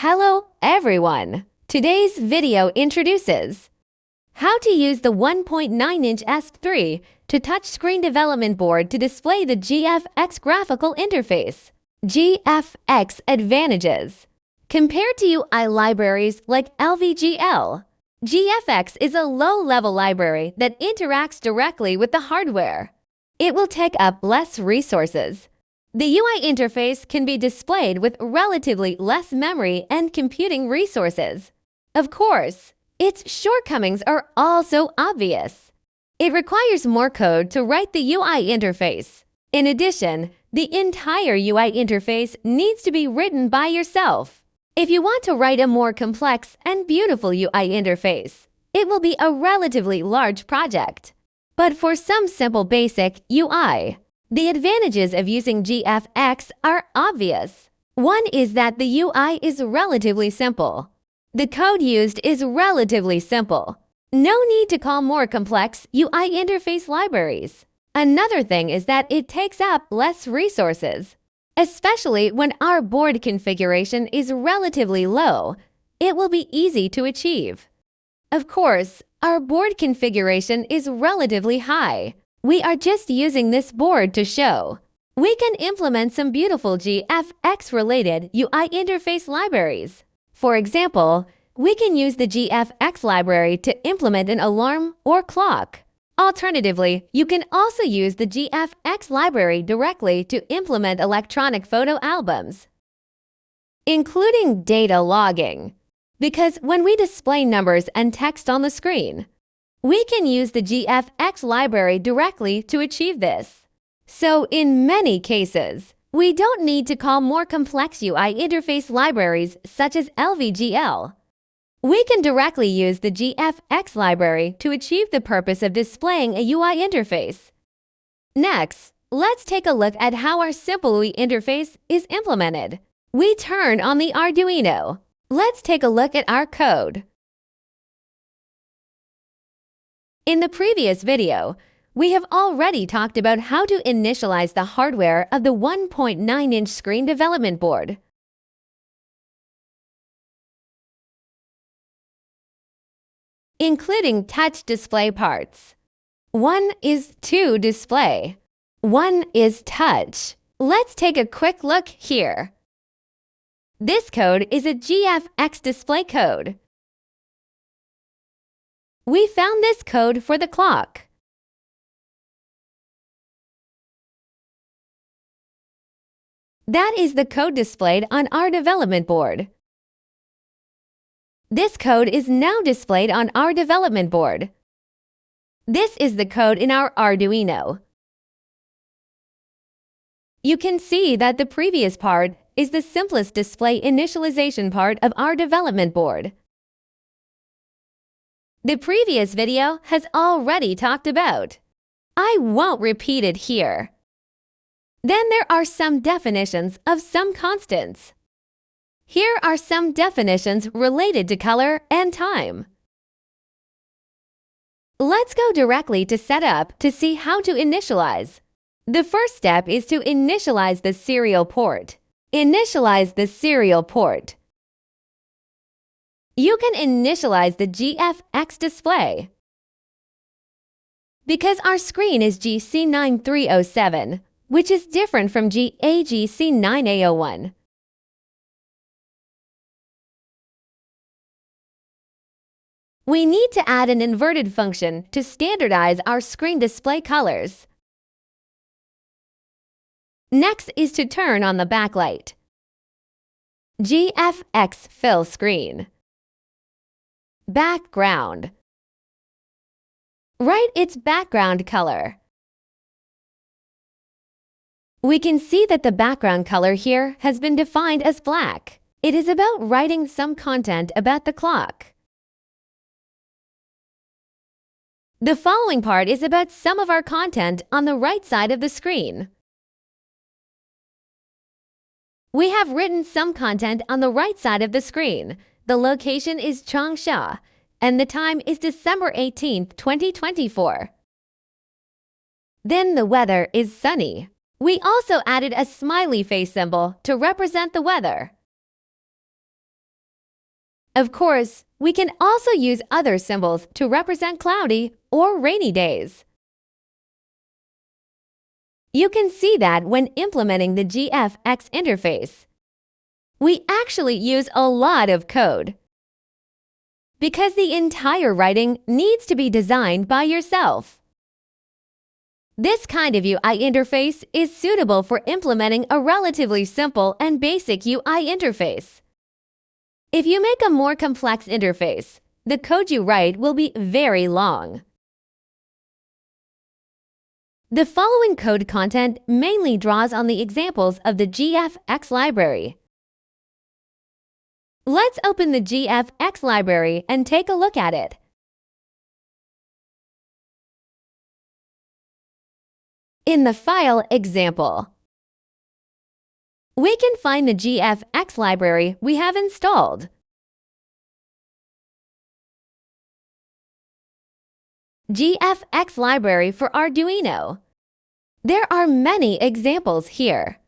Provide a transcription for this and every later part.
Hello, everyone! Today's video introduces how to use the 1.9-inch ESP3 to touchscreen development board to display the GFX graphical interface. GFX advantages. Compared to UI libraries like lvgl, GFX is a low-level library that interacts directly with the hardware. It will take up less resources. The UI interface can be displayed with relatively less memory and computing resources. Of course, its shortcomings are also obvious. It requires more code to write the UI interface. In addition, the entire UI interface needs to be written by yourself. If you want to write a more complex and beautiful UI interface, it will be a relatively large project. But for some simple basic UI, the advantages of using GFX are obvious. One is that the UI is relatively simple. The code used is relatively simple. No need to call more complex UI interface libraries. Another thing is that it takes up less resources. Especially when our board configuration is relatively low, it will be easy to achieve. Of course, our board configuration is relatively high. We are just using this board to show. We can implement some beautiful GFX-related UI interface libraries. For example, we can use the GFX library to implement an alarm or clock. Alternatively, you can also use the GFX library directly to implement electronic photo albums, including data logging. Because when we display numbers and text on the screen, we can use the GFX library directly to achieve this. So in many cases, we don't need to call more complex UI interface libraries such as lvgl. We can directly use the GFX library to achieve the purpose of displaying a UI interface. Next, let's take a look at how our simple UI interface is implemented. We turn on the Arduino. Let's take a look at our code. In the previous video, we have already talked about how to initialize the hardware of the 1.9-inch screen development board. Including touch display parts. One is to display. One is touch. Let's take a quick look here. This code is a GFX display code. We found this code for the clock. That is the code displayed on our development board. This code is now displayed on our development board. This is the code in our Arduino. You can see that the previous part is the simplest display initialization part of our development board. The previous video has already talked about. I won't repeat it here. Then there are some definitions of some constants. Here are some definitions related to color and time. Let's go directly to setup to see how to initialize. The first step is to initialize the serial port. Initialize the serial port. You can initialize the GFX display. Because our screen is GC9307, which is different from GAGC9A01. We need to add an inverted function to standardize our screen display colors. Next is to turn on the backlight. GFX fill screen. Background. Write its background color. We can see that the background color here has been defined as black. It is about writing some content about the clock. The following part is about some of our content on the right side of the screen. We have written some content on the right side of the screen. The location is Changsha, and the time is December 18, 2024. Then the weather is sunny. We also added a smiley face symbol to represent the weather. Of course, we can also use other symbols to represent cloudy or rainy days. You can see that when implementing the GFX interface. We actually use a lot of code because the entire writing needs to be designed by yourself. This kind of UI interface is suitable for implementing a relatively simple and basic UI interface. If you make a more complex interface, the code you write will be very long. The following code content mainly draws on the examples of the GFX library. Let's open the GFX library and take a look at it. In the file example, we can find the GFX library we have installed. GFX library for Arduino. There are many examples here.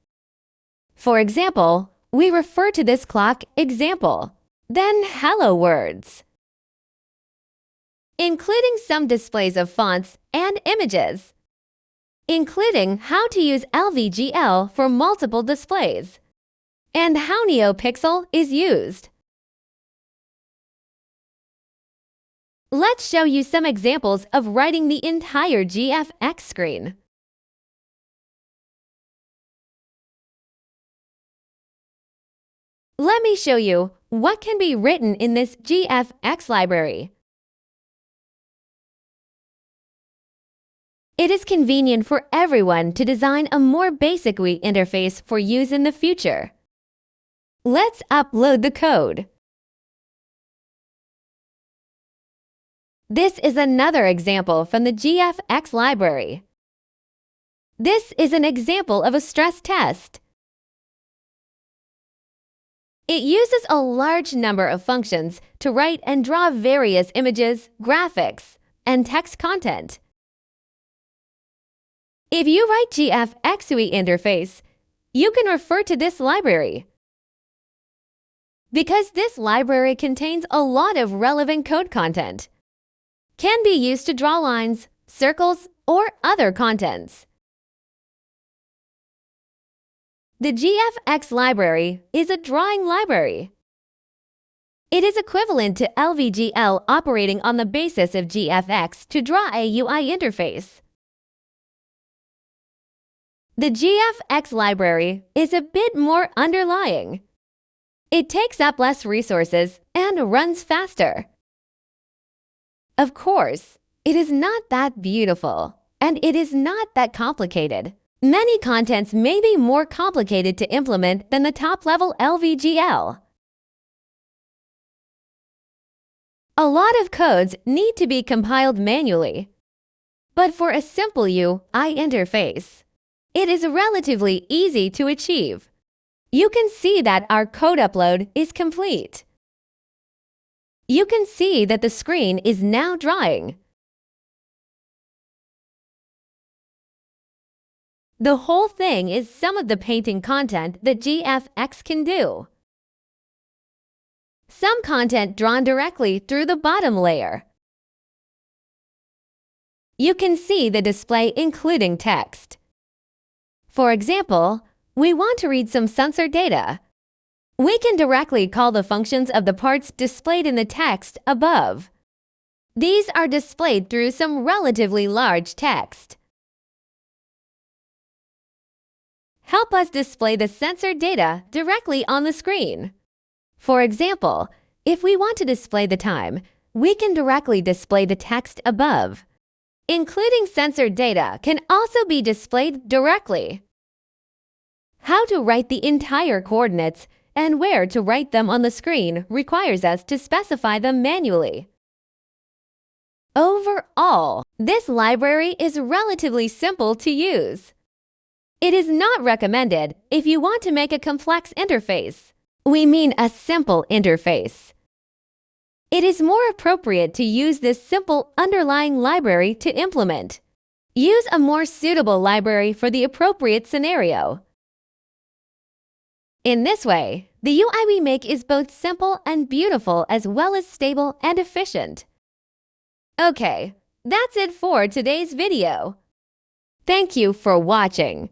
For example, we refer to this clock example, then hello words, including some displays of fonts and images, including how to use lvgl for multiple displays, and how NeoPixel is used. Let's show you some examples of writing the entire GFX screen. Let me show you what can be written in this GFX library. It is convenient for everyone to design a more basic UI interface for use in the future. Let's upload the code. This is another example from the GFX library. This is an example of a stress test. It uses a large number of functions to write and draw various images, graphics, and text content. If you write GFX UI interface, you can refer to this library. Because this library contains a lot of relevant code content, can be used to draw lines, circles, or other contents. The GFX library is a drawing library. It is equivalent to lvgl operating on the basis of GFX to draw a UI interface. The GFX library is a bit more underlying. It takes up less resources and runs faster. Of course, it is not that beautiful, and it is not that complicated. Many contents may be more complicated to implement than the top-level lvgl. A lot of codes need to be compiled manually. But for a simple UI interface, it is relatively easy to achieve. You can see that our code upload is complete. You can see that the screen is now drawing. The whole thing is some of the painting content that GFX can do. Some content drawn directly through the bottom layer. You can see the display including text. For example, we want to read some sensor data. We can directly call the functions of the parts displayed in the text above. These are displayed through some relatively large text. Help us display the sensor data directly on the screen. For example, if we want to display the time, we can directly display the text above. Including sensor data can also be displayed directly. How to write the entire coordinates and where to write them on the screen requires us to specify them manually. Overall, this library is relatively simple to use. It is not recommended if you want to make a complex interface. We mean a simple interface. It is more appropriate to use this simple underlying library to implement. Use a more suitable library for the appropriate scenario. In this way, the UI we make is both simple and beautiful as well as stable and efficient. Okay, that's it for today's video. Thank you for watching.